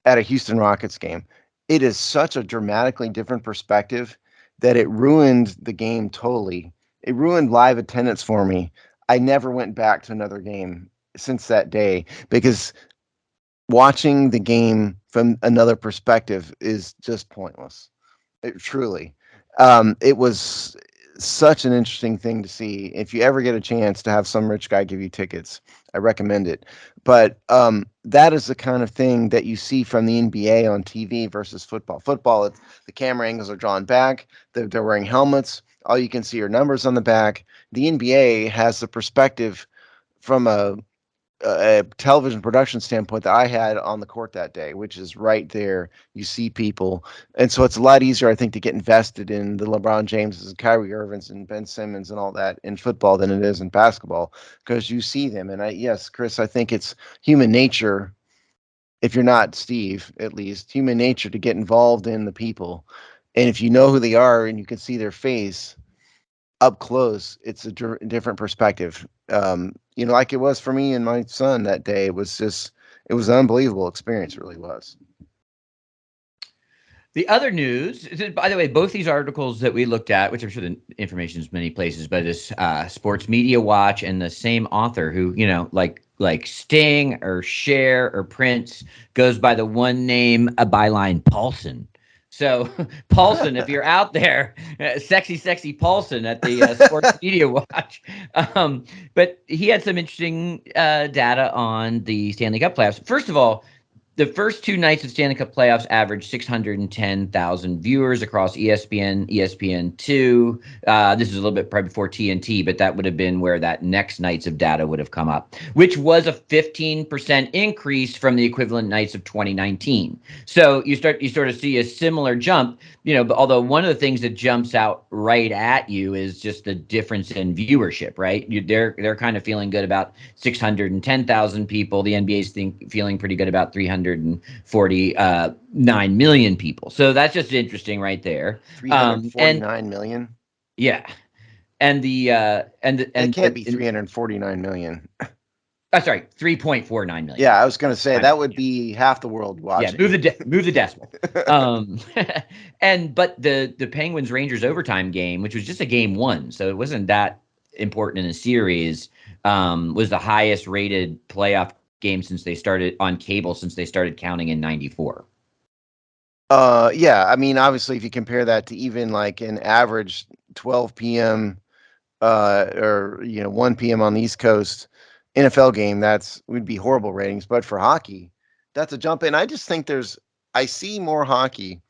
at a Houston Rockets game, it is such a dramatically different perspective that it ruined the game totally. It ruined live attendance for me. I never went back to another game since that day, because watching the game from another perspective is just pointless. Truly. It was such an interesting thing to see. If you ever get a chance to have some rich guy give you tickets, I recommend it. But that is the kind of thing that you see from the NBA on TV versus football. Football, the camera angles are drawn back. They're wearing helmets. All you can see are numbers on the back. The NBA has the perspective from a television production standpoint that I had on the court that day, which is right there. You see people. And so it's a lot easier, I think, to get invested in the LeBron Jameses and Kyrie Irvings and Ben Simmons and all that in football than it is in basketball, because you see them. And yes, Chris, I think it's human nature, if you're not Steve, at least human nature, to get involved in the people. And if you know who they are and you can see their face up close, it's a different perspective. Like it was for me and my son that day. It was an unbelievable experience. It really was. The other news, by the way, both these articles that we looked at, which I'm sure the information is many places, but it's Sports Media Watch and the same author who, like Sting or Cher or Prince goes by the one name, a byline, Paulson. So Paulson, if you're out there, sexy Paulson at the Sports Media Watch. But he had some interesting data on the Stanley Cup playoffs. First of all, the first two nights of Stanley Cup playoffs averaged 610,000 viewers across ESPN, ESPN2. This is a little bit probably before TNT, but that would have been where that next nights of data would have come up, which was a 15% increase from the equivalent nights of 2019. So you sort of see a similar jump, but although one of the things that jumps out right at you is just the difference in viewership, right? They're kind of feeling good about 610,000 people. The NBA's feeling pretty good about 349 million people. So that's just interesting right there. 349 million. Yeah. And it can't be 349 million. Sorry, 3.49 million. Yeah, I was going to say that would be half the world watching. Yeah, move the decimal. But the Penguins Rangers overtime game, which was just a game one, so it wasn't that important in a series, was the highest rated playoff game since they started on cable since they started counting in 94. Yeah, I mean, obviously, if you compare that to even like an average 12 p.m. Or 1 p.m. on the East Coast NFL game, would be horrible ratings. But for hockey, that's a jump. And I just think I see more hockey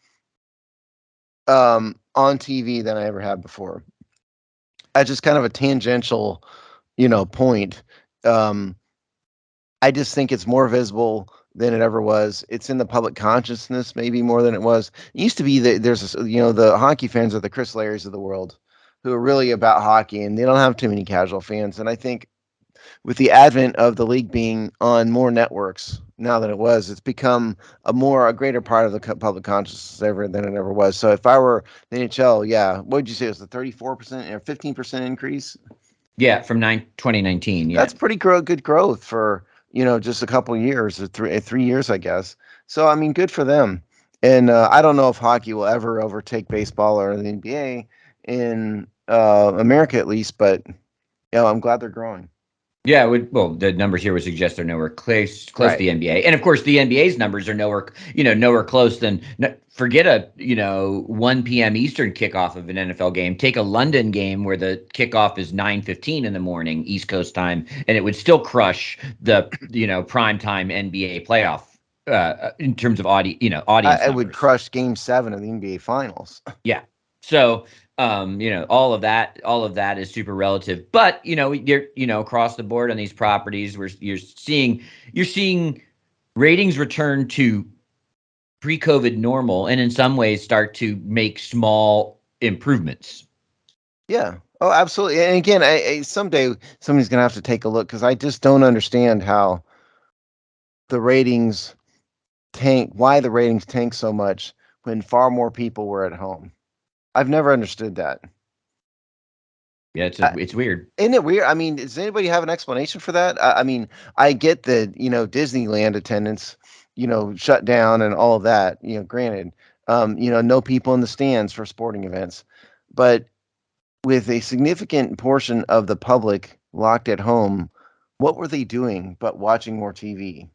on TV than I ever have before. That's just kind of a tangential, point. I just think it's more visible than it ever was. It's in the public consciousness maybe more than it was. It used to be that the hockey fans are the Chris Larrys of the world who are really about hockey, and they don't have too many casual fans. And I think with the advent of the league being on more networks now than it was, it's become a greater part of the public consciousness than it ever was. So if I were the NHL, yeah, what would you say? It was a 34% or 15% increase? Yeah, from 2019. Yeah, that's pretty good growth for just a couple of years or 3 years, I guess. So I mean, good for them. And I don't know if hockey will ever overtake baseball or the NBA in America, at least. But I'm glad they're growing. Yeah, the numbers here would suggest they're nowhere close to the NBA, and of course the NBA's numbers are nowhere close. Forget a 1 p.m. Eastern kickoff of an NFL game. Take a London game where the kickoff is 9:15 in the morning East Coast time, and it would still crush the primetime NBA playoff in terms of audience. It would crush Game 7 of the NBA Finals. Yeah, so. All of that is super relative, but you're across the board on these properties where you're seeing ratings return to pre-COVID normal, and in some ways start to make small improvements. Yeah. Oh, absolutely. And again, someday somebody's gonna have to take a look, because I just don't understand how the ratings why the ratings tank so much when far more people were at home. I've never understood that. Yeah, it's weird. Isn't it weird? I mean, does anybody have an explanation for that? I mean, I get that, Disneyland attendance, shut down and all of that, granted, no people in the stands for sporting events. But with a significant portion of the public locked at home, what were they doing but watching more TV?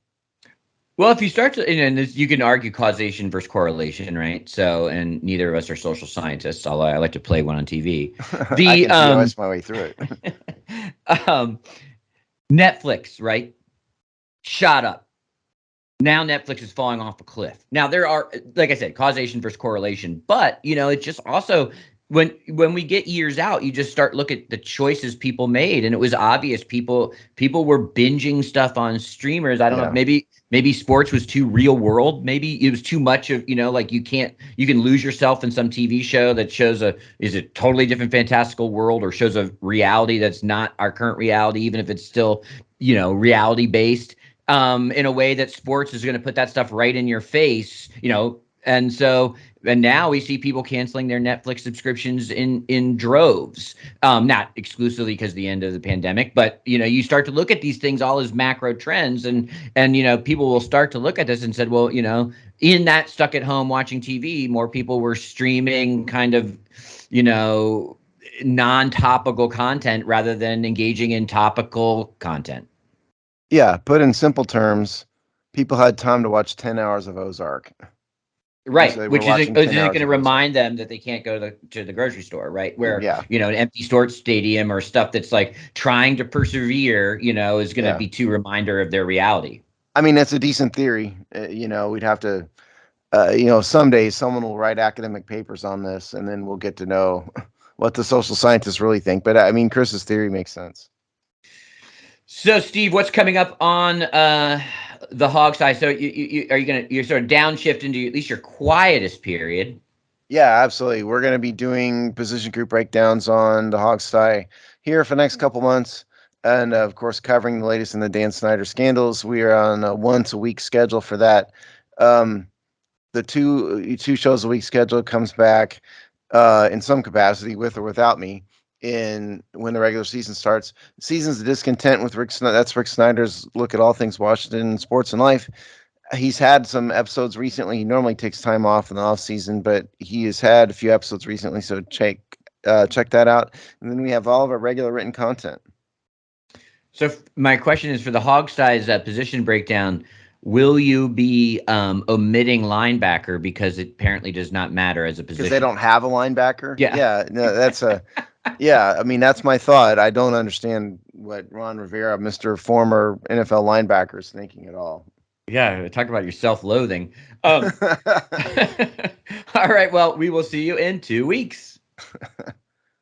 Well, if you start to, and you can argue causation versus correlation, right? So, and neither of us are social scientists, although I like to play one on TV. I can see my way through it. Netflix, right? Shot up. Now Netflix is falling off a cliff. Now there are, like I said, causation versus correlation, but it's just also when we get years out, you just start look at the choices people made, and it was obvious people were binging stuff on streamers. I don't know, maybe sports was too real world. Maybe it was too much of, like you can lose yourself in some TV show that shows is a totally different fantastical world, or shows a reality that's not our current reality, even if it's still, reality based, in a way that sports is going to put that stuff right in your face, And so, and now we see people canceling their Netflix subscriptions in droves. Not exclusively because of the end of the pandemic, but you start to look at these things all as macro trends, and people will start to look at this and said, well, in that stuck at home watching TV, more people were streaming kind of, non-topical content rather than engaging in topical content. Yeah, put in simple terms, people had time to watch 10 hours of Ozark. Right, which isn't going to of remind them that they can't go to the grocery store, right? Where Yeah. An empty sports stadium or stuff that's like trying to persevere, is going to be too reminder of their reality. I mean, that's a decent theory. We'd have to, someday someone will write academic papers on this, and then we'll get to know what the social scientists really think. But I mean, Chris's theory makes sense. So, Steve, what's coming up on the hog side? So, you're sort of downshift into at least your quietest period. Yeah, absolutely. We're going to be doing position group breakdowns on the hog side here for the next couple months. And of course, covering the latest in the Dan Snyder scandals. We are on a once a week schedule for that. The two shows a week schedule comes back in some capacity, with or without me, when the regular season starts. Season's of Discontent with Rick. That's Rick Snyder's look at all things Washington sports and life. He's had some episodes recently. He normally takes time off in the off season, but he has had a few episodes recently. So check that out. And then we have all of our regular written content. So my question is, for the hog size position breakdown, will you be omitting linebacker because it apparently does not matter as a position? Because they don't have a linebacker? Yeah. No, that's a... Yeah, I mean, that's my thought. I don't understand what Ron Rivera, Mr. Former NFL linebacker, is thinking at all. Yeah, talk about your self-loathing. All right, well, we will see you in 2 weeks.